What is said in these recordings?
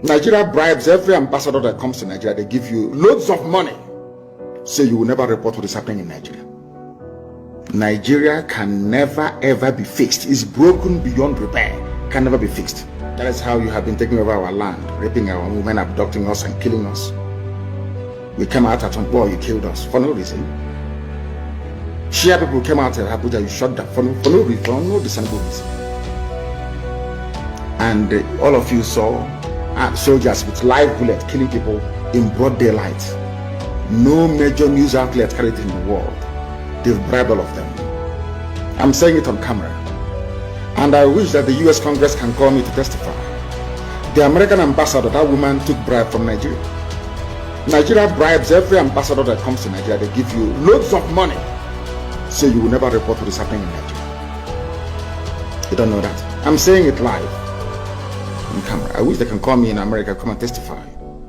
Nigeria bribes every ambassador that comes to Nigeria. They give you loads of money, so you will never report what is happening in Nigeria. Nigeria can never ever be fixed. It's broken beyond repair. Can never be fixed. That is how you have been taking over our land, raping our women, abducting us and killing us. We came out at one point, you killed us for no reason. Shia people came out at Abuja, you shot them for no reason, for no discernible reason. And all of you saw soldiers with live bullets killing people in broad daylight. No major news outlet carried it in the world. They've bribed all of them. I'm saying it on camera. And I wish that the US Congress can call me to testify. The American ambassador, that woman took bribe from Nigeria. Nigeria bribes every ambassador that comes to Nigeria. They give you loads of money, so you will never report what is happening in Nigeria. You don't know that. I'm saying it live on camera. I wish they can call me in America, come and testify.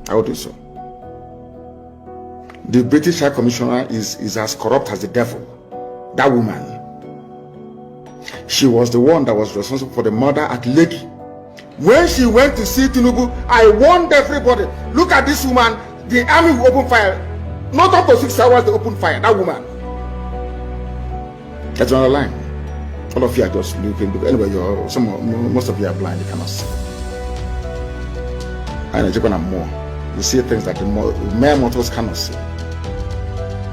I will do so. The British High Commissioner is as corrupt as the devil. That woman. She was the one that was responsible for the murder at Lekki. When she went to see Tinubu, I warned everybody, look at this woman, the army will open fire. Not up to 6 hours they open fire, that woman. That's another line. All of you are just looking, because anyway, most of you are blind, you cannot see. And it's gonna more. You see things that the mere mortals cannot see.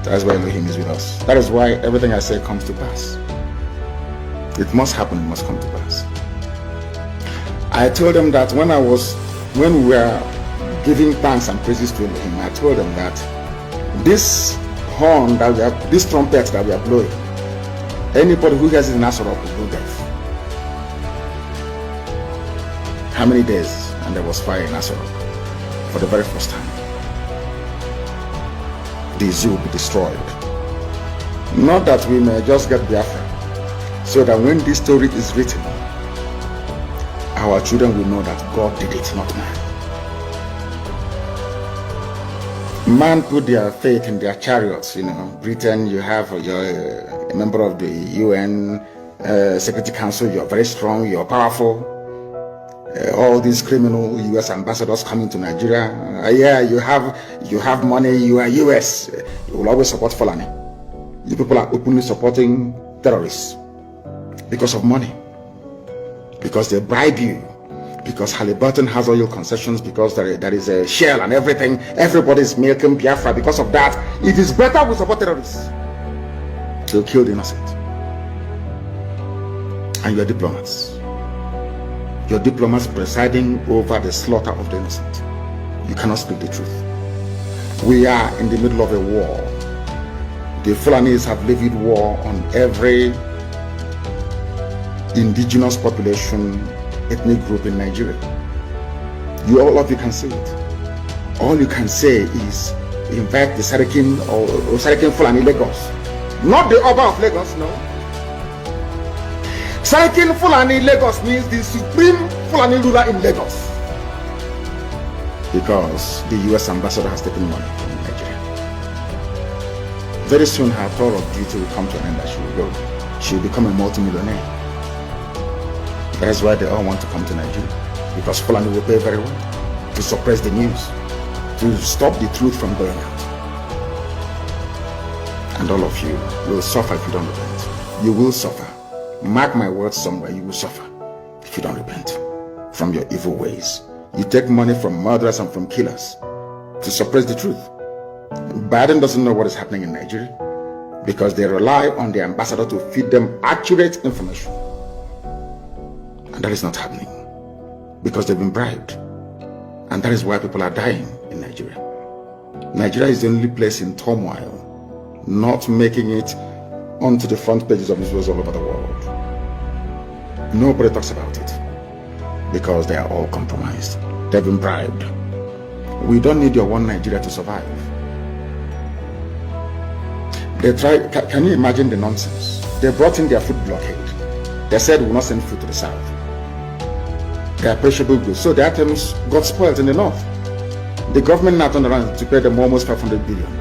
That's why Elohim is with us. That is why everything I say comes to pass. It must happen, it must come to pass. I told them that when we were giving thanks and praises to Elohim, I told them that this horn that we are, this trumpet that we are blowing, anybody who hears it in Nazareth will go deaf. How many days? And there was fire in Nazareth for the very first time. The zoo will be destroyed. Not that we may just get Biafra, so that when this story is written, our children will know that God did it, not man. Man put their faith in their chariots. Britain, you have you're a member of the UN Security Council, you're very strong, you're powerful. All these criminal US ambassadors coming to Nigeria, yeah, you have money, you are US, you will always support Fulani. You people are openly supporting terrorists because of money, because they bribe you, because Halliburton has oil concessions, because there is a Shell and everything. Everybody's milking Biafra because of that. It is better we support terrorists. They'll kill the innocent. And you're diplomats. Your diplomats presiding over the slaughter of the innocent. You cannot speak the truth. We are in the middle of a war. The Fulanis have levied war on every indigenous population, ethnic group in Nigeria. All of you can see it. All you can say is invite the Sarakin or Sarakin Fulani Lagos. Not the Oba of Lagos, no. Sarakin Fulani Lagos means the supreme Fulani ruler in Lagos. Because the US ambassador has taken money from Nigeria. Very soon her tour of duty will come to an end that she will go. She will become a multi-millionaire. That is why they all want to come to Nigeria. Because Fulani will pay very well to suppress the news, to stop the truth from going out. And all of you will suffer if you don't repent. You will suffer. Mark my words somewhere, you will suffer if you don't repent from your evil ways. You take money from murderers and from killers to suppress the truth. Biden doesn't know what is happening in Nigeria because they rely on the ambassador to feed them accurate information. And that is not happening because they've been bribed. And that is why people are dying in Nigeria. Nigeria is the only place in turmoil not making it onto the front pages of newspapers all over the world. Nobody talks about it because they are all compromised. They've been bribed. We don't need your one Nigeria to survive. They try. Can you imagine the nonsense? They brought in their food blockade. They said we will not send food to the south. They are perishable goods. So the items got spoiled in the north. The government now turned around to pay them almost 500 billion.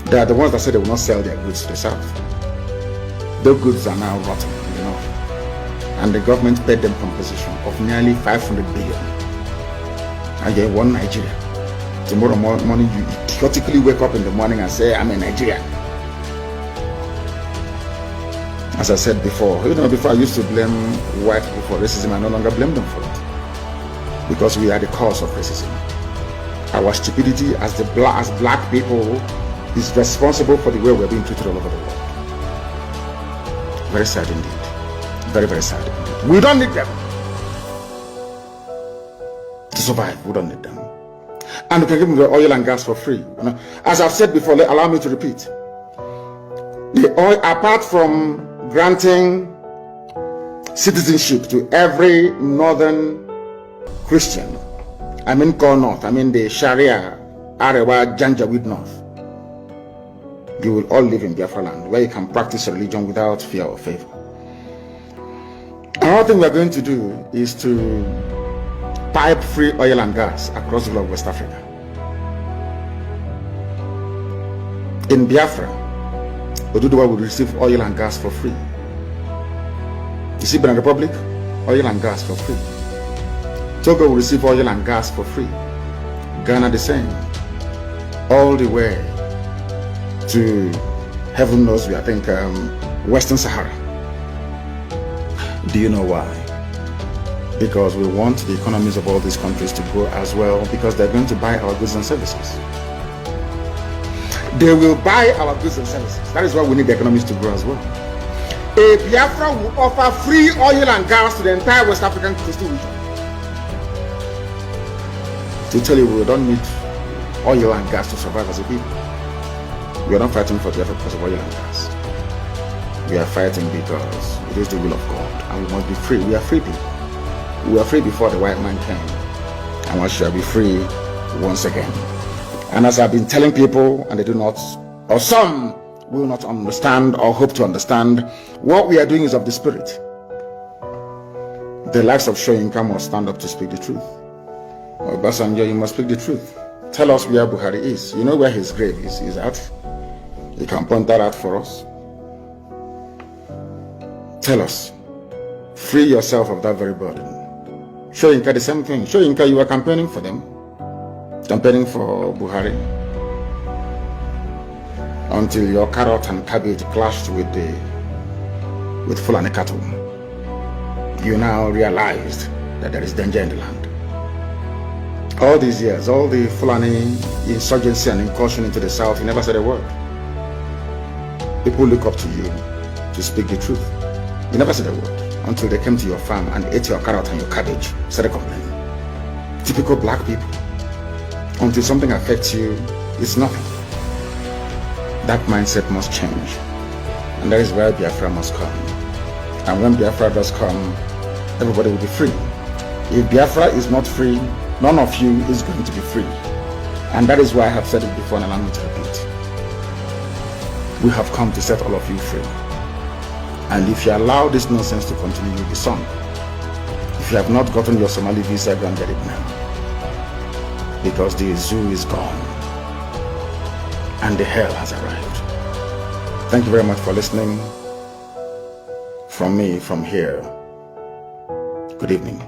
They are the ones that said they will not sell their goods to the south. Their goods are now rotten in the north. And the government paid them compensation of nearly 500 billion. and you're one Nigeria. Tomorrow morning, you idiotically wake up in the morning and say, I'm a Nigerian. As I said before, before I used to blame white people for racism, I no longer blame them for it. Because we are the cause of racism. Our stupidity as black people is responsible for the way we're being treated all over the world. Very sad indeed. Very, very sad indeed. We don't need them to survive. We don't need them. And we can give them the oil and gas for free. As I've said before, allow me to repeat. The oil, apart from granting citizenship to every northern Christian, MNK North, the Sharia, Arewa, Janjaweed North, you will all live in Biafra land, where you can practice religion without fear or favor. Another thing we are going to do is to pipe free oil and gas across the whole of West Africa. In Biafra, Oduduwa will receive oil and gas for free. You see, Benin Republic, oil and gas for free. Togo will receive oil and gas for free. Ghana the same. All the way to heaven knows we, I think, Western Sahara. Do you know why? Because we want the economies of all these countries to grow as well, because they're going to buy our goods and services. They will buy our goods and services. That is why we need the economies to grow as well. A Biafra will offer free oil and gas to the entire West African coastal region. To tell you, we don't need oil and gas to survive as a people. We are not fighting for Biafra because of oil and gas. We are fighting because it is the will of God, and we must be free. We are free people. We were free before the white man came, and we shall be free once again. And as I've been telling people, and they do not, or some will not understand or hope to understand, what we are doing is of the spirit. The likes of Soyinka must stand up to speak the truth. Obasanjo, you must speak the truth. Tell us where Buhari is. You know where his grave is? He's at. You can point that out for us. Tell us. Free yourself of that very burden. Soyinka, the same thing. Soyinka, you were campaigning for them. Campaigning for Buhari. Until your carrot and cabbage clashed with Fulani cattle. You now realized that there is danger in the land. All these years, all the Fulani insurgency and incursion into the south, you never said a word. People look up to you to speak the truth. You never said a word until they came to your farm and ate your carrot and your cabbage, started complaining. Typical black people. Until something affects you, it's nothing. That mindset must change. And that is where Biafra must come. And when Biafra does come, everybody will be free. If Biafra is not free, none of you is going to be free. And that is why I have said it before and allow me to repeat. We have come to set all of you free. And if you allow this nonsense to continue, you'll be sunk. If you have not gotten your Somali visa, go and get it now. Because the zoo is gone. And the hell has arrived. Thank you very much for listening. From me, from here. Good evening.